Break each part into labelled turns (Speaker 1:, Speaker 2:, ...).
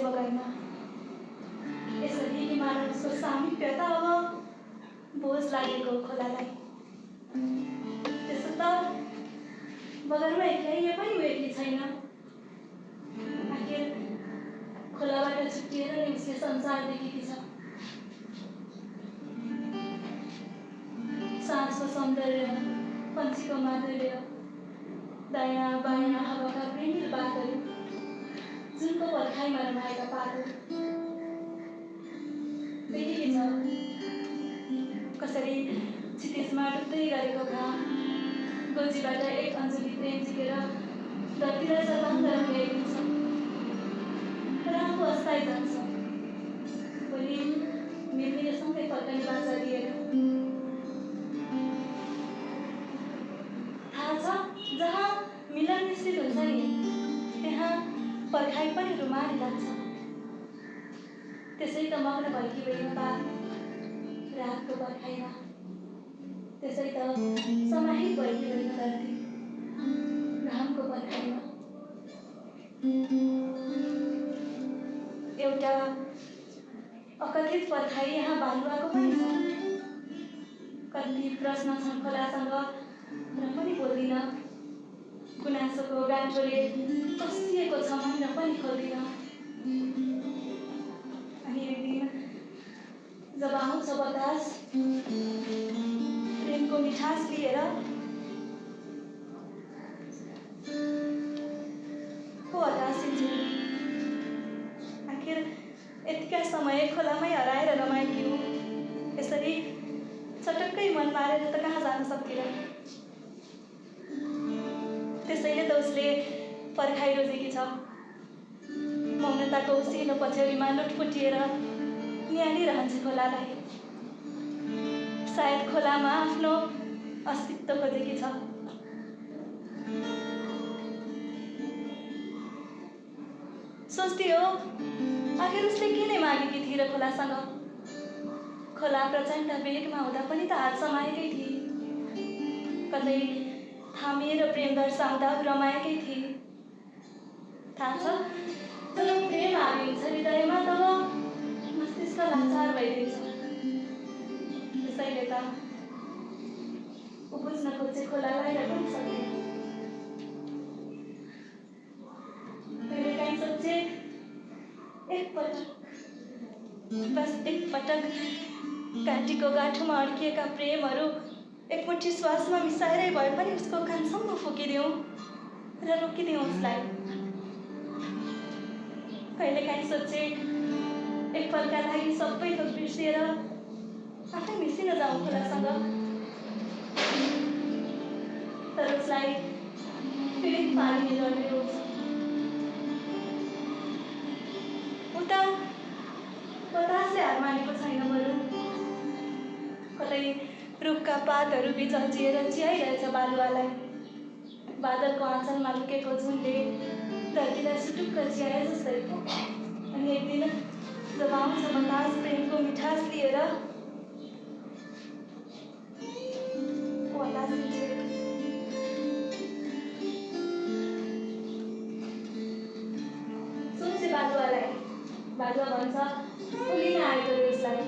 Speaker 1: बगाइन। यसरी मानवको सामिप्यता अब बोझ लागेको खोलालाई। त्यसो त बगरमा एक्लै पनि एक्लै छैन। आखिर खोलाबाट छुट्टिएर नै उसले संसार देखेकी छ। साँझको सौन्दर्य, पन्छीको माधुर्य, दायाँ बायाँ हावाका प्रेमिल बातहरू, जुनको पर्खाइमा रमाएका पातहरू देखेकी छ। कसरी क्षितिजमा डुब्दै गरेको घाम गोजीबाट एक अञ्जुली प्रेम झिकेर धरतीलाई सर्वाङ्ग रङ्गाइदिन्छ। तर आफू अस्ताइ जान्छ। भोलि मिल्नेसँगै फर्कने बाचा दिएर। थाहा छ, जहाँ मिलन निश्चित हुन्छ नि, त्यहाँ पर्खाइ पनि रुमाली लाग्छ। त्यसै त मग्न भएकी होइन बात रातको पर्खाइमा। त्यसै त समाहित भएकी होइन धरती घामको पर्खाइमा। एउटा अकथित पर्खाइ यहाँ बालुवाको पनि छ। कति प्रश्न छन् खोलासँग र पनि बोल्दिन। गुनासोको गाँठोले कसिएको छ मन र पनि खोल्दिन। अनि एक दिन जब आउँछ बतास प्रेमको मिठास लिएर, को हतासिन्छ। आखिर यतिका समय खोलामै हराएर रमाएकी हुँ। यसरी चटक्कै मन मारेर त कहाँ जान सक्दिन। त्यसैले त उसले पर्खाइ रोजेकी छ। मौनताको उसिलो पछ्यौरीमा लुटपुटिएर निहालिरहन्छ खोलालाई। सायद खोलामा आफ्नो अस्तित्व खोजेकी छ। सोच्दी हो, आखिर उसले किन मागेकी थिए र खोलासँग? खोला प्रचण्ड वेगमा हुँदा पनि त हात समाएकै थिए। कतै थामिएर प्रेम दर्शाउँदा रमाएकै थिए। थाहा छ, जब प्रेम हावी हुन्छ हृदयमा तब मस्तिष्क लाचार भइदिन्छ। त्यसैले त ऊ बुझ्न खोज्छ खोलालाई र पनि सक्दैन। कहिलेकाहीँ सोच्छ, बस एक पटक घाँटीको गाँठोमा अड्किएका प्रेमहरू एकमुठी श्वासमा मिसाएरै भए पनि उसको कानसम्म फुकिदिउँ र रोकिदिउँ उसलाई। कहिलेकाहीँ सोच्छ, एक पलका लागि सबै थोक बिर्सिएर आफै मिसिन जाउँ खोलासँग। तर उसलाई पीडित पारिने डरले रोक्छ। उता बतासले हार मानेको छैन बरु। कतै रुखका पातहरू बीच अल्झिएर चियाइरहेछ बालुवालाई। बादलको आँचलमा लुकेको झुलले धरतीलाई सुटुक्क चियाए जस्तै। अनि एक दिन जब आउँछ बतास प्रेमको मिठास लिएर, सोच्छ बालुवालाई। बालुवा भन्छ, ऊ लिन आएको रे उसलाई।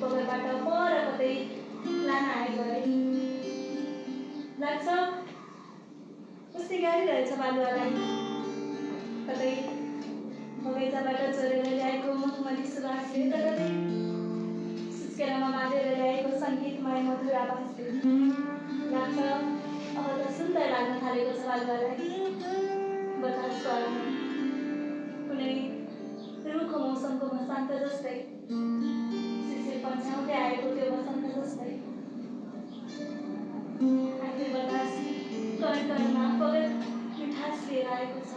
Speaker 1: बगरबाट पर कतै लान आएको रे। लाग्छ उसले गाडिरहेछ बालुवालाई। कतै बगैँचाबाट चोरेर ल्याएको मखमली सुवासले त कतै सुस्केरामा बाँधेर ल्याएको सङ्गीतमय मधुर आवाजले। लाग्छ अब त सुन्दर लाग्न थालेको छ बालुवालाई। बतासको आगमन कुनै रुखो मौसमको वसन्त जस्तै, शिशिर पन्छ्याउँदै आएको त्यो वसन्त जस्तै। आखिर बतास कणकणमा फगत मिठास लिएर आएको छ।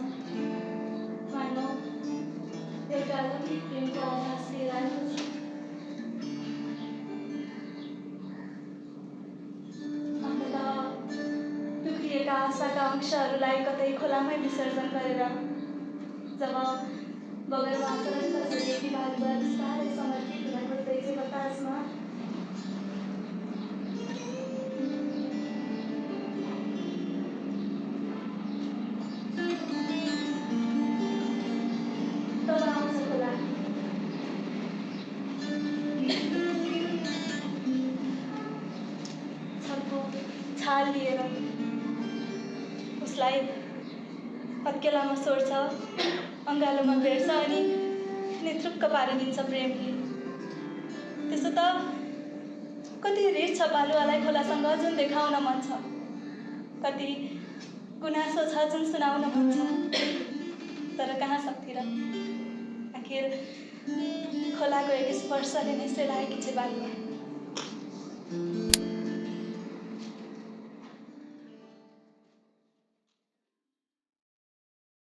Speaker 1: मानौ एउटा अलौकिक प्रेमको आभास लिएर आएको छ। अन्ततः टुक्रिएका आशाका अंशहरूलाई कतै खोलामै विसर्जन गरेर जब बगरमा सरङ्ग सरिएकी बालुवा बिस्तारै समर्पित हुन खोज्दैछ बतासमा, तब रुमाल लिएर उसलाई हत्केलामा सोड्छ, अँगालोमा भेट्छ अनि नेतृक्क पारिदिन्छ प्रेमले। त्यसो त कति रिस छ बालुवालाई खोलासँग जुन देखाउन मन छ, कति गुनासो छ जुन सुनाउन मन छ, तर कहाँ सक्थे र। आखिर खोलाको एक स्पर्शले नै सेलाएकी छे बालुवा।